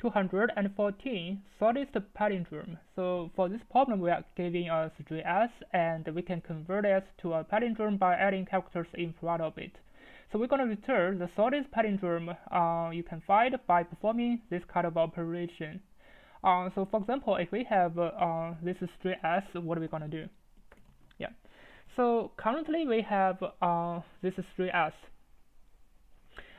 214 shortest palindrome. So for this problem, we are giving a string S, and we can convert it to a palindrome by adding characters in front of it. So we're going to return the shortest palindrome you can find by performing this kind of operation. So for example, if we have this string S, what are we going to do? Yeah. So currently we have this string S.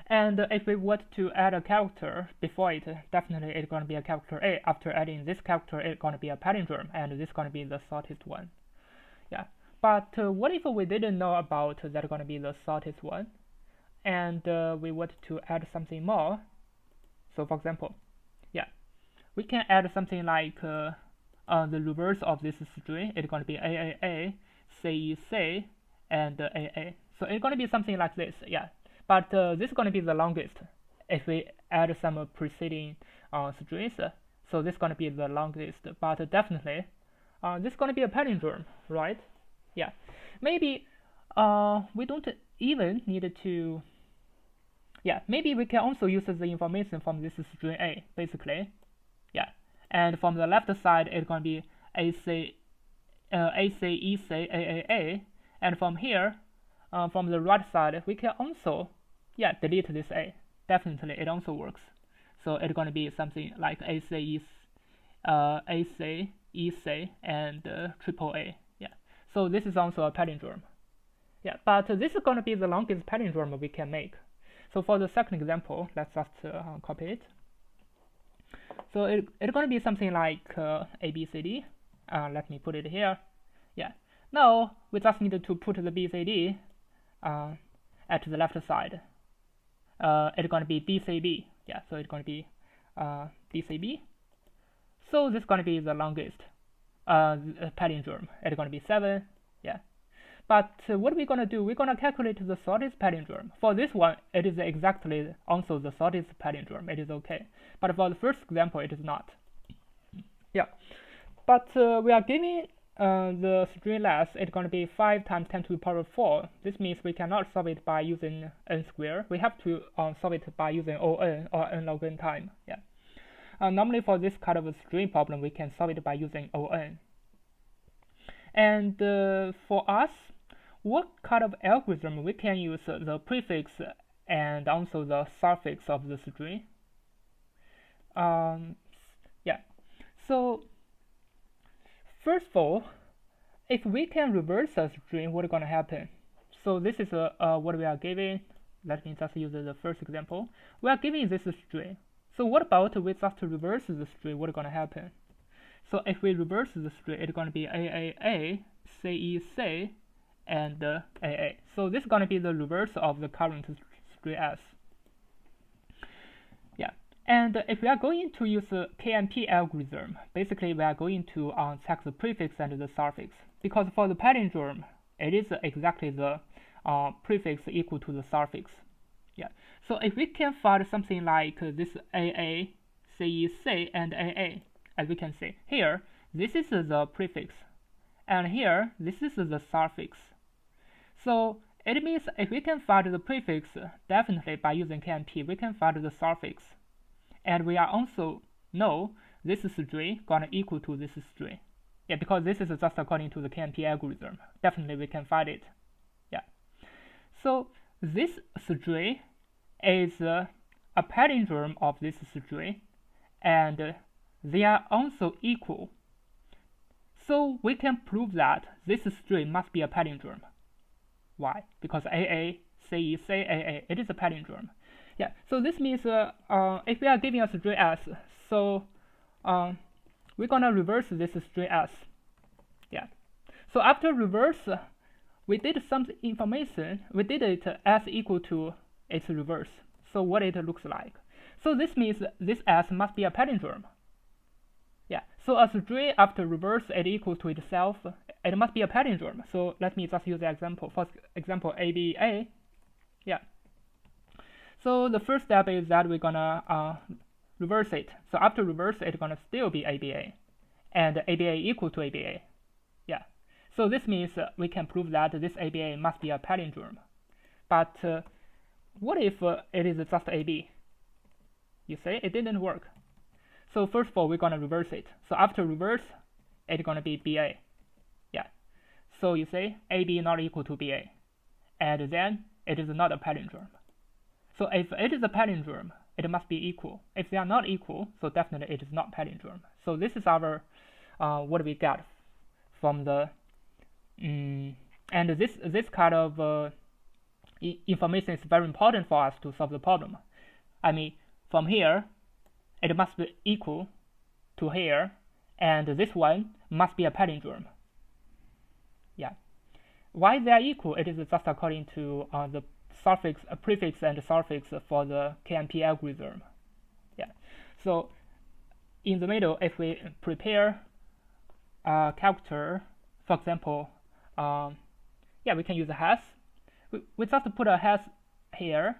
And if we want to add a character before it, definitely it's going to be a character A. After adding this character, it's going to be a palindrome, and this is going to be the shortest one. Yeah. But what if we didn't know about that going to be the shortest one, and we want to add something more? So for example, yeah, we can add something like the reverse of this string. It's going to be AAA, CEC, and AA. So it's going to be something like this. Yeah. But this is going to be the longest if we add some preceding strings. So this is going to be the longest, but definitely this is going to be a palindrome, right? Yeah. Maybe we don't even need to. Yeah. Maybe we can also use the information from this string A, basically. Yeah. And from the left side, it's going to be AC, EC, AAA, and from here. From the right side, we can also, delete this A. Definitely, it also works. So it's going to be something like AC, EC, and AAA. Yeah. So this is also a palindrome. Yeah, but this is going to be the longest palindrome we can make. So for the second example, let's just copy it. So it's going to be something like ABCD. Let me put it here. Yeah. Now we just need to put the BCD at the left side. It's going to be DCB. Yeah, so it's going to be DCB. So this is going to be the longest palindrome. It's going to be 7. Yeah. But what are we going to do? We're going to calculate the shortest palindrome. For this one, it is exactly also the shortest palindrome. It is okay. But for the first example, it is not. Yeah. But we are giving the string length, it's going to be 5 times 10 to the power 4. This means we cannot solve it by using n squared. We have to solve it by using O(n) or n log n time. Yeah. Normally for this kind of a string problem, we can solve it by using O(n). And for us, what kind of algorithm we can use the prefix and also the suffix of the string? Yeah. So first of all, if we can reverse a string, what is going to happen? So this is what we are giving. Let me just use the first example. We are giving this string. So what about we just reverse the string? What is going to happen? So if we reverse the string, it's going to be AAA, CEC, and AA. So this is going to be the reverse of the current string S. Yeah. And if we are going to use the KMP algorithm, basically we are going to check the prefix and the suffix. Because for the palindrome, it is exactly the prefix equal to the suffix. Yeah. So if we can find something like this AA, CEC, and AA, as we can see here, this is the prefix, and here this is the suffix. So it means if we can find the prefix, definitely by using KMP, we can find the suffix. And we are also know this string gonna equal to this string. Yeah, because this is just according to the KMP algorithm. Definitely we can find it. Yeah. So this string is a palindrome of this string, and they are also equal. So we can prove that this string must be a palindrome. Why? Because AA, CEC, AA, it is a palindrome. Yeah, so this means if we are giving a string S, so we're gonna reverse this string S. Yeah. So after reverse, we did some information. We did it as equal to its reverse. So what it looks like. So this means this S must be a palindrome. Yeah. So a string after reverse it equals to itself. It must be a palindrome. So let me just use the example. For example, ABA. Yeah. So the first step is that we're gonna reverse it. So after reverse, it's gonna still be ABA, and ABA equal to ABA. Yeah. So this means we can prove that this ABA must be a palindrome. But what if it is just AB? You say it didn't work. So first of all, we're gonna reverse it. So after reverse, it's gonna be BA. Yeah. So you say AB not equal to BA, and then it is not a palindrome. So if it is a palindrome, it must be equal. If they are not equal, so definitely it is not palindrome. So this is our what we get from the and this kind of information is very important for us to solve the problem. I mean, from here, it must be equal to here, and this one must be a palindrome. Yeah. Why they are equal? It is just according to the suffix, prefix, and suffix for the KMP algorithm. Yeah. So in the middle, if we prepare a character, for example, yeah, we can use a hash. We just put a hash here,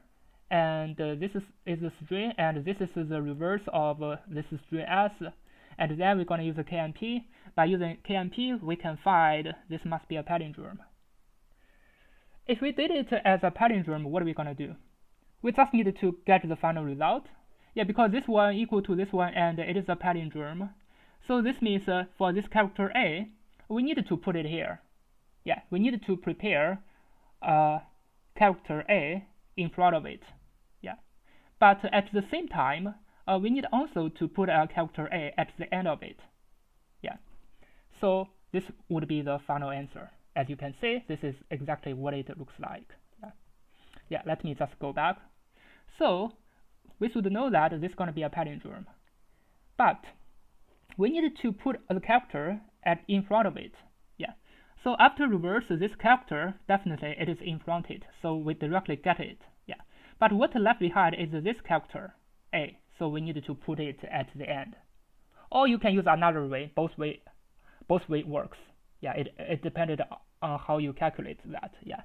and this is a string, and this is the reverse of this string s, and then we're going to use a KMP. By using KMP, we can find this must be a palindrome. If we did it as a palindrome, what are we going to do? We just need to get the final result. Yeah, because this one equal to this one, and it is a palindrome. So this means for this character A, we need to put it here. Yeah, we need to prepare character A in front of it. Yeah, but at the same time, we need also to put a character A at the end of it. Yeah, so this would be the final answer. As you can see, this is exactly what it looks like. Yeah, let me just go back. So we should know that this is going to be a palindrome, but we need to put the character in front of it. Yeah. So after reverse, this character definitely it is in front of it, so we directly get it. Yeah. But what left behind is this character A, so we need to put it at the end. Or you can use another way. Both way works. Yeah. It depended on how you calculate that. Yeah.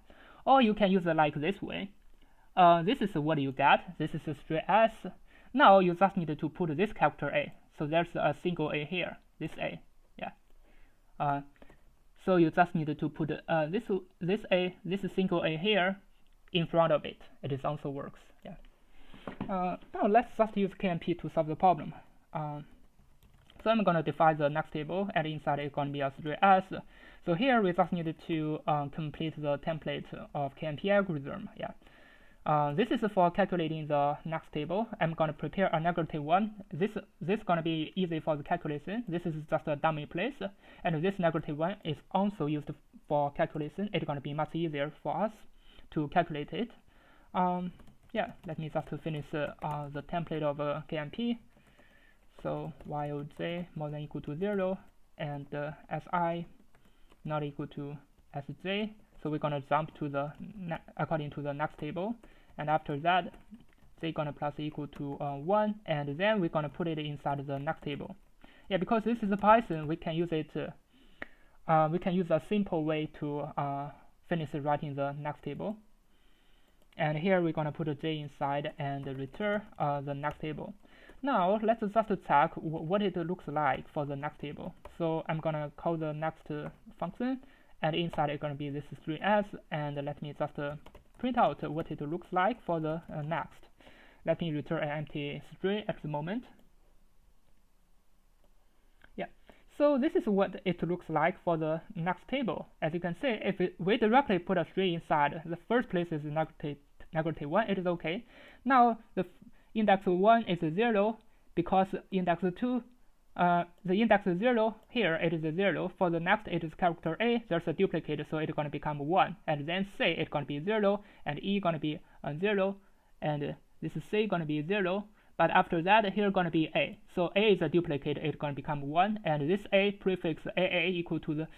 Or you can use it like this way. This is what you get. This is a string S. Now you just need to put this character A. So there's a single A here. This A. Yeah. So you just need to put this single A here in front of it. It is also works. Yeah. Now let's just use KMP to solve the problem. So I'm going to define the next table, and inside it's going to be a string S. So here we just need to complete the template of KMP algorithm. Yeah. This is for calculating the next table. I'm going to prepare a -1. This is going to be easy for the calculation. This is just a dummy place, and this -1 is also used for calculation. It's going to be much easier for us to calculate it. Yeah, let me just finish the template of KMP. So while j more than equal to 0 and si not equal to sj. So we're going to jump to the according to the next table, and after that, j gonna plus equal to 1, and then we're going to put it inside the next table. Yeah, because this is a Python, we can use it. We can use a simple way to finish writing the next table. And here we're going to put a j inside and return the next table. Now let's just check what it looks like for the next table. So I'm going to call the next function, and inside it's going to be this string s, and let me just print out what it looks like for the next. Let me return an empty string at the moment. Yeah, so this is what it looks like for the next table. As you can see, if we directly put a string inside, the first place is -1, it is okay. Now the index 1 is 0 because index 2, the index 0 here it is 0. For the next it is character A, there's a duplicate, so it's going to become 1, and then C it's going to be 0, and E going to be 0, and this is C going to be 0. But after that, here going to be A. So A is a duplicate, it's going to become 1, and this A prefix AA equal to the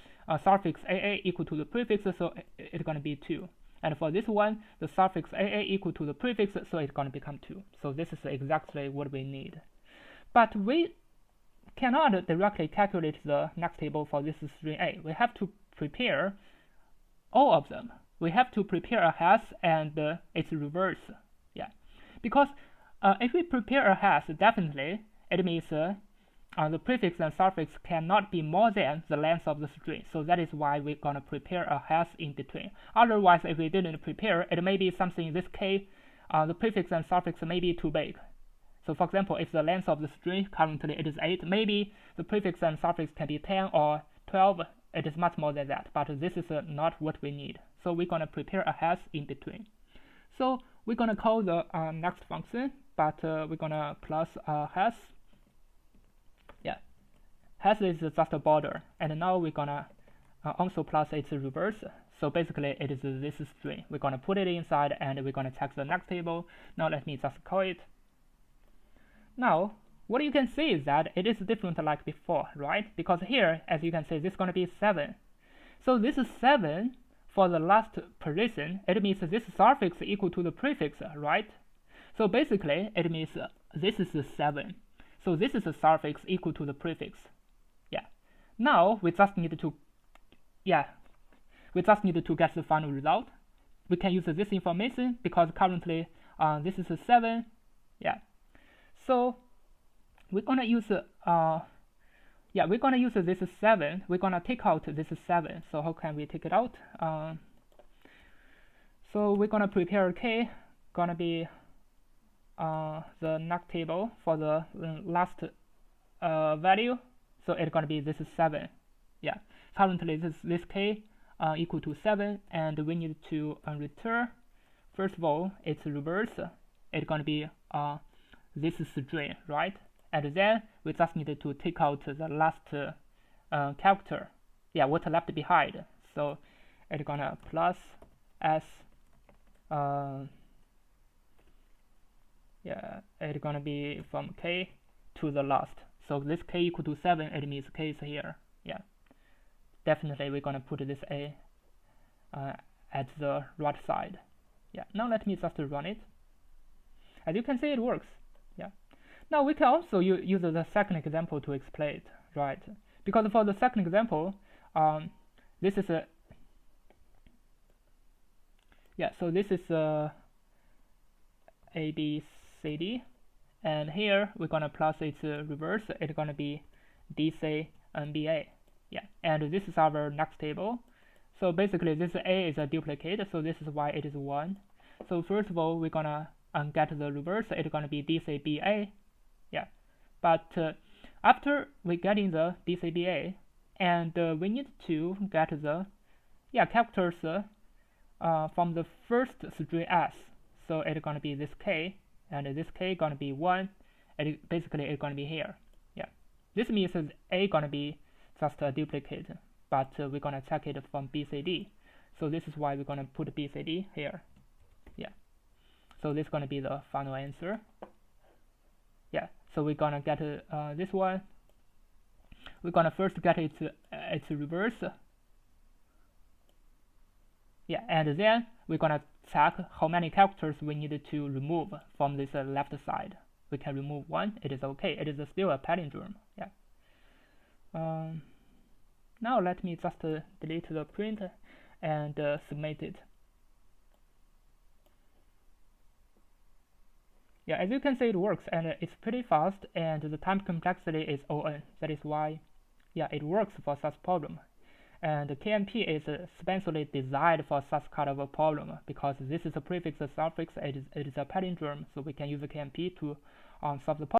suffix AA equal to the prefix, so it's going to be 2. And for this one, the suffix AA equal to the prefix, so it's going to become 2. So this is exactly what we need. But we cannot directly calculate the next table for this string A. We have to prepare all of them. We have to prepare a hash and its reverse. Yeah, because if we prepare a hash, definitely it means the prefix and suffix cannot be more than the length of the string. So that is why we're going to prepare a hash in between. Otherwise, if we didn't prepare, it may be something in this case, the prefix and suffix may be too big. So for example, if the length of the string currently it is 8, maybe the prefix and suffix can be 10 or 12. It is much more than that, but this is not what we need. So we're gonna prepare a hash in between. So we're gonna call the next function, but we're gonna plus a hash. Yeah, hash is just a border, and now we're gonna also plus its reverse. So basically it is this string. We're gonna put it inside and we're gonna check the next table. Now let me just call it. Now what you can see is that it is different like before, right? Because here, as you can see, this is gonna be 7. So this is 7 for the last position. It means this suffix equal to the prefix, right? So basically it means this is 7. So this is a suffix equal to the prefix. Yeah. Now we just need to get the final result. We can use this information because currently this is 7. Yeah. So we're gonna use this 7. We're gonna take out this 7. So how can we take it out? So we're gonna prepare k, gonna be the next table for the last value. So it's gonna be this 7. Yeah. Currently this k equal to 7, and we need to return. First of all, it's reverse. It's gonna be this string, right? And then we just need to take out the last character. Yeah, what left behind. So it's gonna plus s. It's gonna be from k to the last. So this k equal to 7. It means k is here. Yeah. Definitely we're gonna put this a at the right side. Yeah. Now let me just run it. As you can see, it works. Yeah. Now we can also use the second example to explain it, right? Because for the second example, this is a so this is A B C D, and here we're gonna plus its reverse. It's gonna be D C and B A. Yeah, and this is our next table. So basically this A is a duplicate, so this is why it is 1. So first of all, we're gonna get the reverse. It's gonna be DCBA. Yeah, but after we getting the DCBA, and we need to get the characters from the first string S. So it's gonna be this K, and this K gonna be 1, and basically it's gonna be here. Yeah, this means A gonna be just a duplicate, but we're gonna check it from BCD. So this is why we're gonna put BCD here. Yeah. So this is gonna be the final answer. Yeah. So we're gonna get this one. We're gonna first get its reverse. Yeah, and then we're gonna check how many characters we need to remove from this left side. We can remove 1. It is okay. It is still a palindrome. Yeah. Now let me just delete the print and submit it. Yeah, as you can see, it works, and it's pretty fast, and the time complexity is ON. That is why, it works for such problem. And KMP is specially designed for such kind of a problem because this is a prefix, a suffix, it is a palindrome, so we can use the KMP to solve the problem.